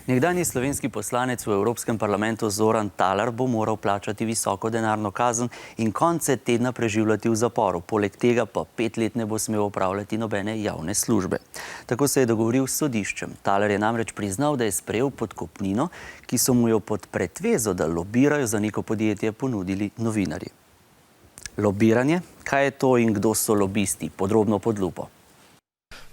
Nekdanji slovenski poslanec v Evropskem parlamentu Zoran Thaler bo moral plačati visoko denarno kazen in konce tedna preživljati v zaporu. Poleg tega pa 5 let ne bo smel opravljati nobene javne službe. Tako se je dogovoril s sodiščem. Thaler je namreč priznal, da je sprejel podkupnino, ki so mu jo pod pretvezo, da lobirajo za neko podjetje, ponudili novinarji. Lobiranje? Kaj je to in kdo so lobisti? Podrobno pod lupo.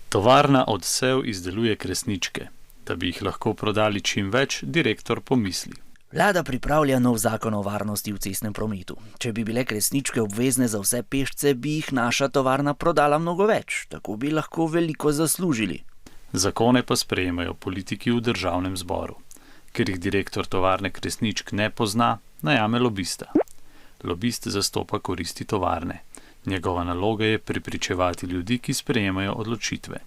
Tovarna Odsev izdeluje kresničke. Da bi jih lahko prodali čim več, direktor pomisli. Vlada pripravlja nov zakon o varnosti v cestnem prometu. Če bi bile kresničke obvezne za vse pešce, bi jih naša tovarna prodala mnogo več. Tako bi lahko veliko zaslužili. Zakone pa sprejemajo politiki v državnem zboru. Ker jih direktor tovarne kresničk ne pozna, najame lobista. Lobist zastopa koristi tovarne. Njegova naloga je prepričevati ljudi, ki sprejemajo odločitve.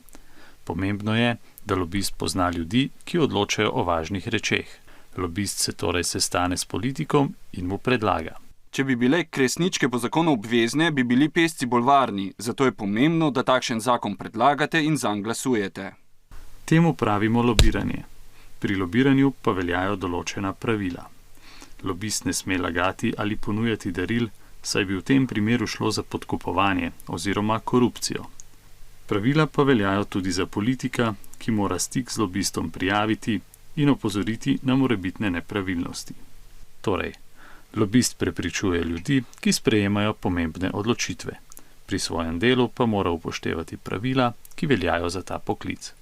Pomembno je, da lobist pozna ljudi, ki odločajo o važnih rečeh. Lobist se torej sestane s politikom in mu predlaga. Če bi bile kresničke po zakonu obvezne, bi bili pešci bolj varni, zato je pomembno, da takšen zakon predlagate in zanj glasujete. Temu pravimo lobiranje. Pri lobiranju pa veljajo določena pravila. Lobist ne sme lagati ali ponujati daril, saj bi v tem primeru šlo za podkupovanje oziroma korupcijo. Pravila pa veljajo tudi za politika, ki mora stik z lobistom prijaviti in opozoriti na morebitne nepravilnosti. Torej, lobist prepričuje ljudi, ki sprejemajo pomembne odločitve. Pri svojem delu pa mora upoštevati pravila, ki veljajo za ta poklic.